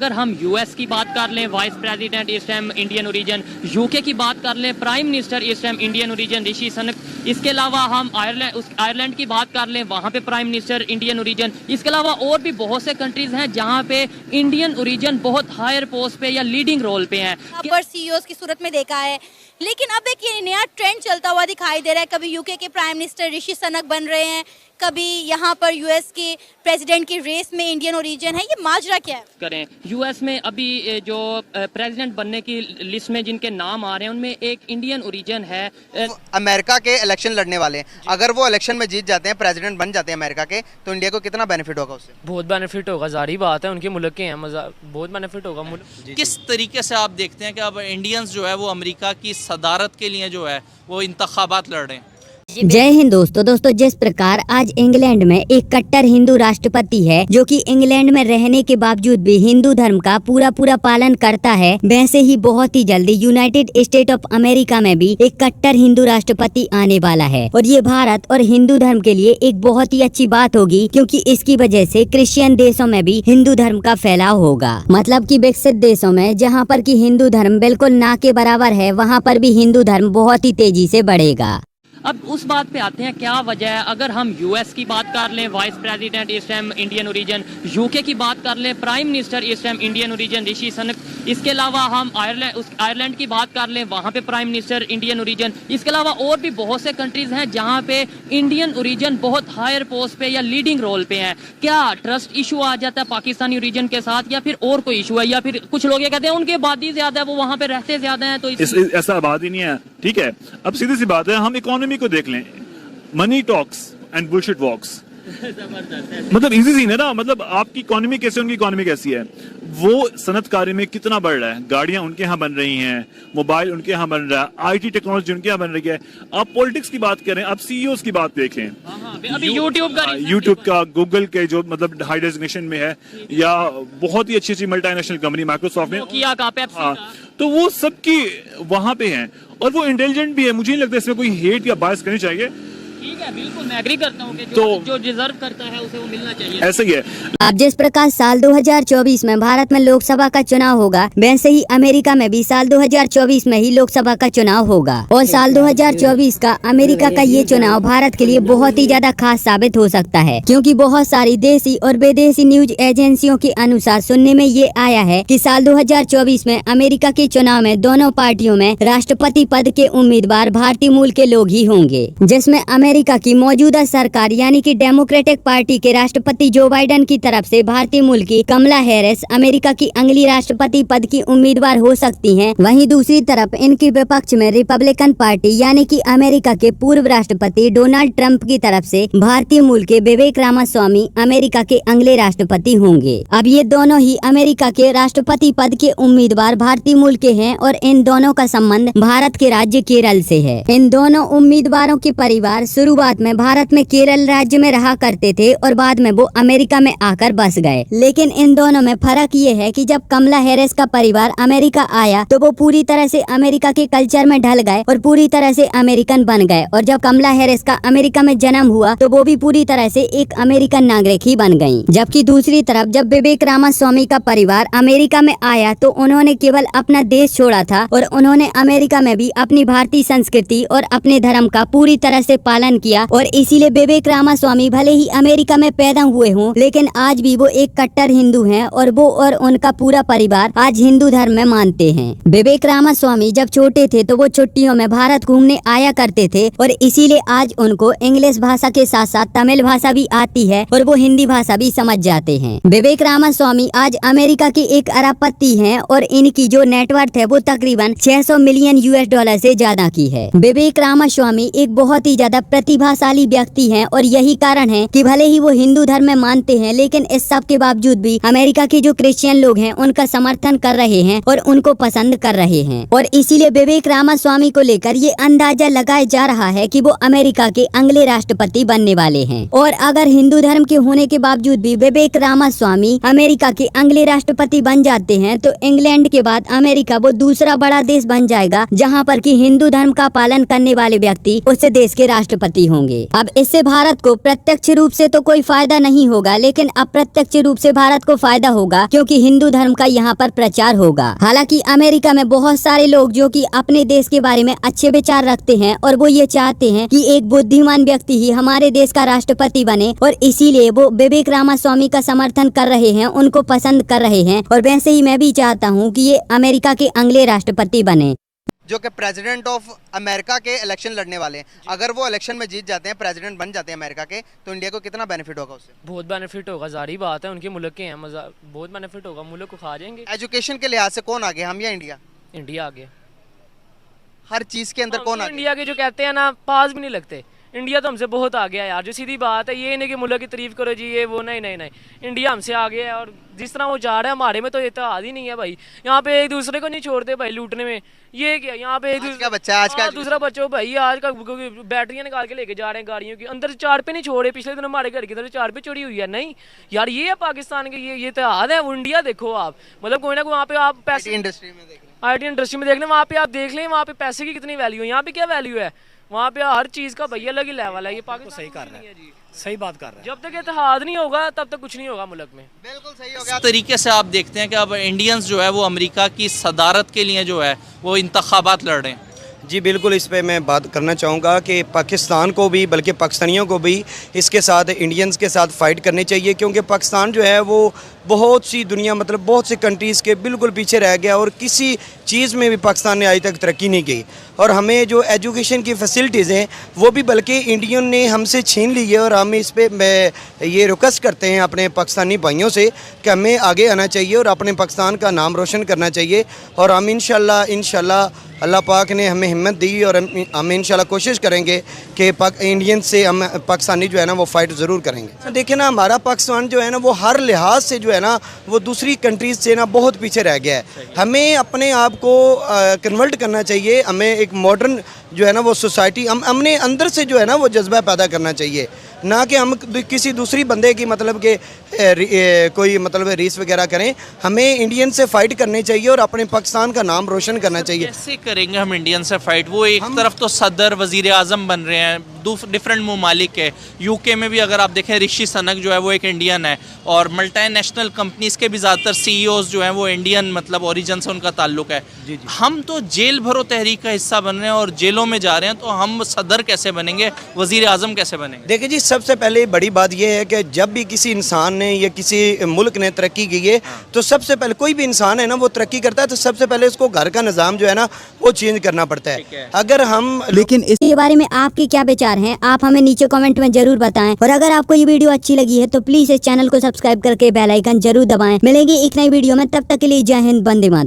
अगर हम यूएस की बात कर लें, वाइस प्रेसिडेंट इस टाइम इंडियन ओरिजिन, यूके की बात कर लें, प्राइम मिनिस्टर इस time Indian origin Rishi Sunak, इसके अलावा हम आयरलैंड की बात कर लें, वहाँ पे प्राइम मिनिस्टर इंडियन ओरिजिन, इसके अलावा और भी बहुत से कंट्रीज हैं जहाँ पे इंडियन ओरिजिन बहुत हायर पोस्ट पे या लीडिंग रोल पे हैं। पर सीईओज की सूरत में देखा है, लेकिन अब एक ये नया ट्रेंड चलता हुआ दिखाई दे रहा है। कभी यूके के प्राइम मिनिस्टर ऋषि सुनक बन रहे हैं, कभी यहाँ पर यूएस के प्रेसिडेंट की रेस में इंडियन ओरिजिन है। ये माजरा क्या है? करें यूएस में अभी जो प्रेसिडेंट बनने की लिस्ट में जिनके नाम आ रहे हैं उनमें एक इंडियन ओरिजिन है। अमेरिका के इलेक्शन लड़ने वाले हैं, अगर वो इलेक्शन में जीत जाते हैं, प्रेसिडेंट बन जाते हैं अमेरिका के, तो इंडिया को कितना बेनिफिट होगा उससे? बहुत बेनिफिट होगा, जारी बात है, उनके मुल्क के हैं, बहुत बेनिफिट होगा मुल्क। किस तरीके से आप देखते हैं कि अब इंडियंस जो है वो अमेरिका की सदारत के लिए जो है वो इंतखाबात लड़ रहे हैं? जय हिंद दोस्तों, जिस प्रकार आज इंग्लैंड में एक कट्टर हिंदू राष्ट्रपति है जो कि इंग्लैंड में रहने के बावजूद भी हिंदू धर्म का पूरा पालन करता है, वैसे ही बहुत ही जल्दी यूनाइटेड स्टेट ऑफ अमेरिका में भी एक कट्टर हिंदू राष्ट्रपति आने वाला है। और ये भारत और हिंदू धर्म के लिए एक बहुत ही अच्छी बात होगी, क्योंकि इसकी वजह से क्रिश्चियन देशों में भी हिंदू धर्म का फैलाव होगा। मतलब कि विकसित देशों में जहाँ पर की हिंदू धर्म बिल्कुल ना के बराबर है, वहाँ पर भी हिंदू धर्म बहुत ही तेजी से बढ़ेगा। अब उस बात पे आते हैं, क्या वजह है? अगर हम यूएस की बात कर लें, वाइस प्रेसिडेंट इस टाइम इंडियन ओरिजिन, यूके की बात कर लें, प्राइम मिनिस्टर इस time Indian origin Rishi Sunak, इसके अलावा हम आयरलैंड की बात कर लें, वहाँ पे प्राइम मिनिस्टर इंडियन ओरिजिन, इसके अलावा और भी बहुत से कंट्रीज हैं जहाँ पे इंडियन ओरिजिन बहुत हायर पोस्ट पे या लीडिंग रोल पे हैं। क्या ट्रस्ट इशू आ जाता है पाकिस्तानी ओरिजिन के साथ, या फिर और कोई इशू है, या फिर कुछ लोग ये कहते हैं उनकी आबादी ज्यादा है, वो वहाँ पे रहते ज्यादा है, तो ऐसा आबादी नहीं है। ठीक है, अब सीधी सी बात है, हम इकोनॉमी को देख लें, मनी टॉक्स एंड बुलशिट वॉक्स। मतलब इजी सीन है ना, मतलब आपकी इकोनॉमी कैसे, उनकी इकोनॉमी कैसी है, वो सनतकारी में कितना बढ़ रहा है, गाड़ियां उनके यहाँ बन रही हैं, मोबाइल उनके यहाँ बन रहा है, आईटी टेक्नोलॉजी उनके यहाँ बन रही है। आप पॉलिटिक्स की बात करें, आप सीईओज की बात देखें, अभी यूट्यूब का, गूगल के जो मतलब हाई डेजिग्नेशन में है, या बहुत ही अच्छी मल्टीनेशनल कंपनी माइक्रोसॉफ्ट ने, तो वो सबकी वहां पे हैं और वो इंटेलिजेंट भी है। मुझे नहीं लगता इसमें कोई हेट या बायस करनी चाहिए। ठीक है, बिल्कुल मैं एग्री करता हूँ कि जो डिजर्व करता है उसे वो मिलना चाहिए। ऐसा ही है। अब जिस प्रकार साल 2024 में भारत में लोकसभा का चुनाव होगा, वैसे ही अमेरिका में भी साल 2024 में ही लोकसभा का चुनाव होगा। और साल 2024 का अमेरिका का ये चुनाव भारत के लिए बहुत ही ज्यादा खास साबित हो सकता है, क्योंकि बहुत सारी देशी और विदेशी न्यूज एजेंसियों के अनुसार सुनने में ये आया है कि साल 2024 में अमेरिका के चुनाव में दोनों पार्टियों में राष्ट्रपति पद के उम्मीदवार भारतीय मूल के लोग ही होंगे, जिसमें अमेरिका की मौजूदा सरकार यानी कि डेमोक्रेटिक पार्टी के राष्ट्रपति जो बाइडेन की तरफ से भारतीय मूल की कमला हैरिस अमेरिका की अगली राष्ट्रपति पद की उम्मीदवार हो सकती हैं। वहीं दूसरी तरफ इनके विपक्ष में रिपब्लिकन पार्टी यानी कि अमेरिका के पूर्व राष्ट्रपति डोनाल्ड ट्रंप की तरफ से भारतीय मूल के विवेक रामास्वामी अमेरिका के अगले राष्ट्रपति होंगे। अब ये दोनों ही अमेरिका के राष्ट्रपति पद के उम्मीदवार भारतीय मूल के हैं और इन दोनों का संबंध भारत के राज्य केरल से है। इन दोनों उम्मीदवारों के परिवार शुरुआत में भारत में केरल राज्य में रहा करते थे और बाद में वो अमेरिका में आकर बस गए। लेकिन इन दोनों में फर्क ये है कि जब कमला हैरिस का परिवार अमेरिका आया तो वो पूरी तरह से अमेरिका के कल्चर में ढल गए और पूरी तरह से अमेरिकन बन गए, और जब कमला हैरिस का अमेरिका में जन्म हुआ तो वो भी पूरी तरह से एक अमेरिकन नागरिक ही बन गयी। जबकि दूसरी तरफ जब विवेक रामास्वामी का परिवार अमेरिका में आया तो उन्होंने केवल अपना देश छोड़ा था और उन्होंने अमेरिका में भी अपनी भारतीय संस्कृति और अपने धर्म का पूरी तरह से पालन किया। और इसीलिए विवेक रामास्वामी भले ही अमेरिका में पैदा हुए हों, लेकिन आज भी वो एक कट्टर हिंदू हैं और वो और उनका पूरा परिवार आज हिंदू धर्म में मानते हैं। विवेक रामास्वामी जब छोटे थे तो वो छुट्टियों में भारत घूमने आया करते थे और इसीलिए आज उनको इंग्लिश भाषा के साथ साथ तमिल भाषा भी आती है और वो हिंदी भाषा भी समझ जाते हैं। विवेक रामास्वामी आज अमेरिका के एक अरबपति हैं और इनकी जो नेटवर्थ है वो तकरीबन 600 मिलियन US$ से ज्यादा की है। विवेक रामास्वामी एक बहुत ही ज्यादा प्रतिभाशाली व्यक्ति हैं और यही कारण है कि भले ही वो हिंदू धर्म में मानते हैं, लेकिन इस सब के बावजूद भी अमेरिका के जो क्रिश्चियन लोग हैं उनका समर्थन कर रहे हैं और उनको पसंद कर रहे हैं। और इसीलिए विवेक रामास्वामी को लेकर ये अंदाजा लगाया जा रहा है कि वो अमेरिका के अगले राष्ट्रपति बनने वाले हैं। और अगर हिंदू धर्म के होने के बावजूद भी विवेक रामास्वामी अमेरिका के अगले राष्ट्रपति बन जाते हैं तो इंग्लैंड के बाद अमेरिका वो दूसरा बड़ा देश बन जाएगा जहाँ पर की हिंदू धर्म का पालन करने वाले व्यक्ति उस देश के राष्ट्रपति राष्ट्रपति होंगे। अब इससे भारत को प्रत्यक्ष रूप से तो कोई फायदा नहीं होगा, लेकिन अप्रत्यक्ष रूप से भारत को फायदा होगा, क्योंकि हिंदू धर्म का यहाँ पर प्रचार होगा। हालांकि अमेरिका में बहुत सारे लोग जो कि अपने देश के बारे में अच्छे विचार रखते हैं और वो ये चाहते हैं कि एक बुद्धिमान व्यक्ति ही हमारे देश का राष्ट्रपति बने, और इसीलिए वो विवेक रामास्वामी का समर्थन कर रहे हैं, उनको पसंद कर रहे हैं। और वैसे ही मैं भी चाहता हूँ कि ये अमेरिका के अगले राष्ट्रपति बने। जो कि प्रेसिडेंट ऑफ अमेरिका के इलेक्शन लड़ने वाले हैं, अगर वो इलेक्शन में जीत जाते हैं, प्रेसिडेंट बन जाते हैं अमेरिका के, तो इंडिया को कितना बेनिफिट होगा उससे? बहुत बेनिफिट होगा, जारी बात है, उनके मुल्क के हैं, मजा बहुत बेनिफिट होगा, मुल्क को खा जाएंगे। एजुकेशन के लिहाज से कौन आगे, हम या इंडिया? इंडिया आगे, हर चीज के अंदर कौन आगे? इंडिया के जो कहते हैं ना, पास भी नहीं लगते। इंडिया तो हमसे बहुत आगे है यार, जो सीधी बात है। ये नहीं कि मुल्क की तारीफ करो जी, ये वो, नहीं नहीं नहीं, इंडिया हमसे आगे है। और जिस तरह वो जा रहा है, हमारे में तो इत्तेहाद ही नहीं है भाई। यहाँ पे एक दूसरे को नहीं छोड़ते भाई लूटने में। ये क्या यहाँ पे एक का बच्चा आज का दूसरा बच्चों भाई आज का बैटरियां निकाल के लेके जा रहे हैं गाड़ियों की, अंदर 4 पे नहीं छोड़े। पिछले दिन हमारे घर की तरफ 4 पे चोरी हुई है। नहीं यार, ये है पाकिस्तान के, ये इत्तेहाद है। वो इंडिया देखो आप, मतलब कोई ना कोई वहाँ पे आप पैसे इंडस्ट्री में देख IT इंडस्ट्री में देख लें, वहाँ पे आप देख लें, वहाँ पे पैसे की कितनी वैल्यू है, यहाँ पे क्या वैल्यू है। वहाँ पे हर चीज़ का भैया अलग ही लेवल है। ये पाकिस्तान सही कर रहा है, सही बात कर रहा है। जब तक इत्तेहाद नहीं होगा तब तक कुछ नहीं होगा मुल्क में। बिल्कुल सही हो गया। इस तरीके से आप देखते हैं कि अब इंडियंस जो है वो अमेरिका की सदारत के लिए जो है वो इंतखाबात लड़ रहे हैं। जी बिल्कुल, इस पे मैं बात करना चाहूँगा कि पाकिस्तान को भी, बल्कि पाकिस्तानियों को भी इसके साथ, इंडियंस के साथ फ़ाइट करनी चाहिए, क्योंकि पाकिस्तान जो है वो बहुत सी दुनिया, मतलब बहुत सी कंट्रीज़ के बिल्कुल पीछे रह गया, और किसी चीज़ में भी पाकिस्तान ने आज तक तरक्की नहीं की। और हमें जो एजुकेशन की फैसिलिटीज़ हैं वो भी बल्कि इंडियन ने हमसे छीन ली है। और हम इस पे ये रिक्वेस्ट करते हैं अपने पाकिस्तानी भाइयों से कि हमें आगे आना चाहिए और अपने पाकिस्तान का नाम रोशन करना चाहिए। और हम इंशाल्लाह अल्लाह पाक ने हमें हिम्मत दी, और हम इंशाल्लाह कोशिश करेंगे कि इंडियन से हम पाकिस्तानी जो है ना वो फ़ाइट ज़रूर करेंगे। देखिए ना, हमारा पाकिस्तान जो है ना वो हर लिहाज से जो है ना वो दूसरी कंट्रीज़ से ना बहुत पीछे रह गया है। हमें अपने आप को कन्वर्ट करना चाहिए, हमें एक मॉडर्न जो है ना वो सोसाइटी, हमने अंदर से जो है ना वो जज्बा पैदा करना चाहिए, ना कि हम किसी दूसरी बंदे की मतलब के कोई मतलब रीस वगैरह करें। हमें इंडियन से फ़ाइट करनी चाहिए और अपने पाकिस्तान का नाम रोशन करना चाहिए। कैसे करेंगे हम इंडियन से फ़ाइट? वो एक तरफ तो सदर, वज़ीर आज़म बन रहे हैं, डिफरेंट ममालिक है। UK में भी अगर आप देखें, ऋषि सनक जो है वो एक इंडियन है, और मल्टीनेशनल कंपनीज़ के भी ज़्यादातर CEOs जो हैं वो इंडियन मतलब ओरिजिन से उनका ताल्लुक है। हम तो जेल भरो तहरीक का हिस्सा बन रहे हैं और जेलों में जा रहे हैं, तो हम सदर कैसे बनेंगे, वज़ीर आज़म कैसे बनेंगे? देखिए जी, सबसे पहले बड़ी बात यह है कि जब भी किसी इंसान ने या किसी मुल्क ने तरक्की की है, तो सबसे पहले, कोई भी इंसान है ना वो तरक्की करता है तो सबसे पहले उसको घर का निज़ाम जो है ना वो चेंज करना पड़ता है। अगर हम, लेकिन इसके बारे में आपके क्या विचार हैं, आप हमें नीचे कमेंट में जरूर बताएं। और अगर आपको ये वीडियो अच्छी लगी है तो प्लीज इस चैनल को सब्सक्राइब करके बेल आइकन जरूर दबाएं। मिलेंगे एक नई वीडियो में, तब तक के लिए जय हिंद, वंदे मातरम।